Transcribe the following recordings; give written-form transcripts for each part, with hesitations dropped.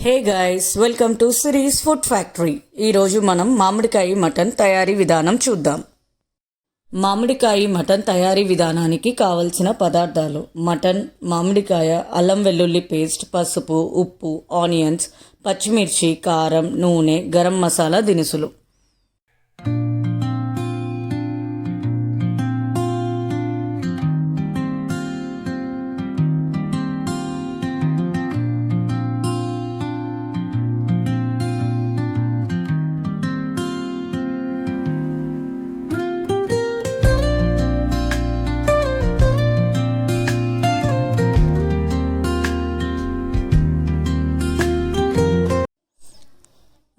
Hey guys, welcome to series food factory. ఈరోజు మనం మామిడికాయ మటన్ తయారీ విధానం చూద్దాం. మామిడికాయ మటన్ తయారీ విధానానికి కావలసిన పదార్థాలు: మటన్, మామిడికాయ, అల్లం వెల్లుల్లి పేస్ట్, పసుపు, ఉప్పు, ఆనియన్స్, పచ్చిమిర్చి, కారం, నూనె, గరం మసాలా దినుసులు.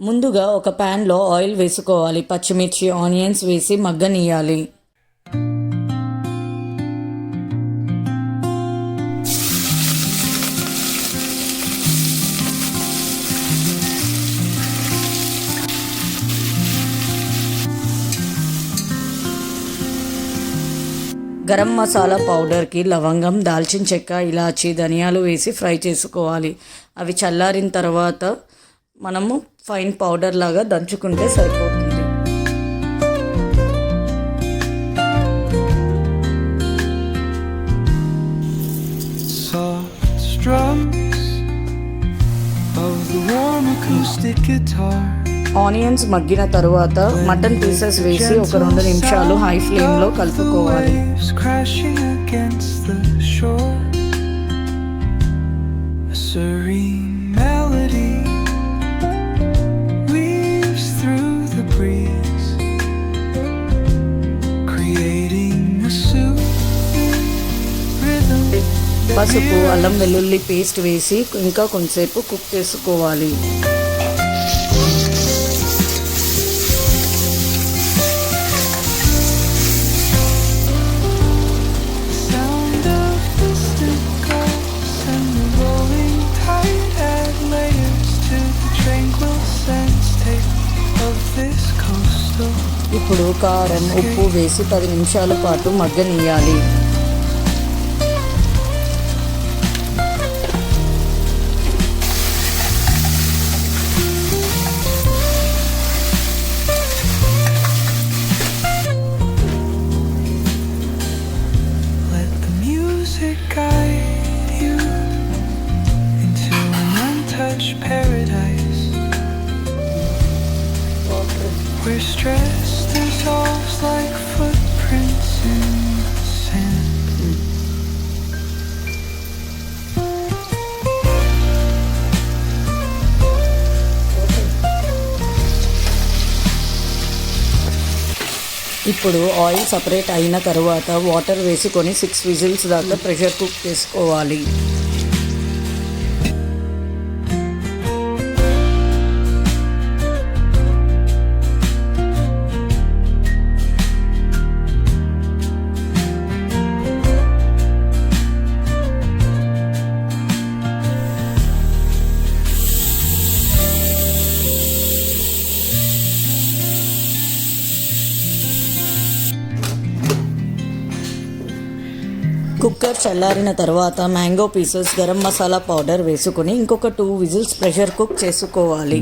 ముందుగా ఒక ప్యాన్లో ఆయిల్ వేసుకోవాలి. పచ్చిమిర్చి, ఆనియన్స్ వేసి మగ్గనియాలి. గరం మసాలా పౌడర్కి లవంగం, దాల్చిన చెక్క, ఇలాచి, ధనియాలు వేసి ఫ్రై చేసుకోవాలి. అవి చల్లారిన తర్వాత మనము ఫైన్ పౌడర్ లాగా దంచుకుంటే సరిపోతుంది. ఆనియన్స్ మగ్గిన తరువాత మటన్ పీసెస్ వేసి ఒక 2 నిమిషాలు హై ఫ్లేమ్లో కలుపుకోవాలి. పసుపు, అల్లం వెల్లుల్లి పేస్ట్ వేసి ఇంకా కొంచెంసేపు కుక్ చేసుకోవాలి. ఇప్పుడు కారం, ఉప్పు వేసి 10 నిమిషాల పాటు మగ్గనియాలి. Where stress dissolves like footprints in sand. ఇప్పుడు ఆయిల్ సపరేట్ అయిన తర్వాత వాటర్ వేసుకొని 6 విజిల్స్ దాకా ప్రెషర్ కుక్ చేసుకోవాలి. కుక్కర్ చల్లారిన తర్వాత mango pieces, garam masala powder వేసుకొని ఇంకొక 2 విజిల్స్ ప్రెషర్ కుక్ చేసుకోవాలి.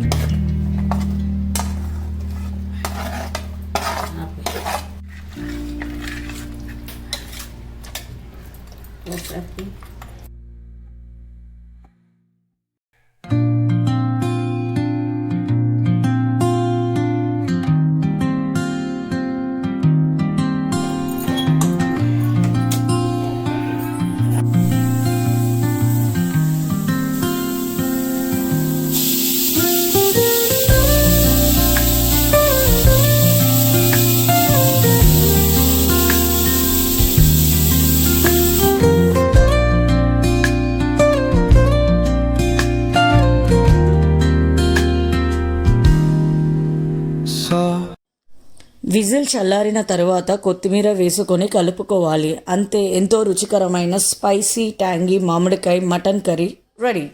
విజిల్ చల్లారిన తర్వాత కొత్తిమీర వేసుకొని కలుపుకోవాలి. అంతే, ఎంతో రుచికరమైన స్పైసీ ట్యాంగీ మామిడికాయ mutton curry ready.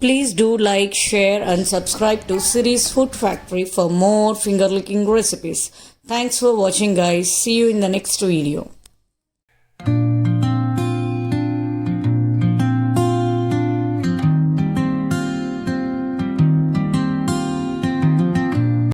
Please do like, share and subscribe to Siris Food Factory for more finger licking recipes. Thanks for watching guys. See you in the next video.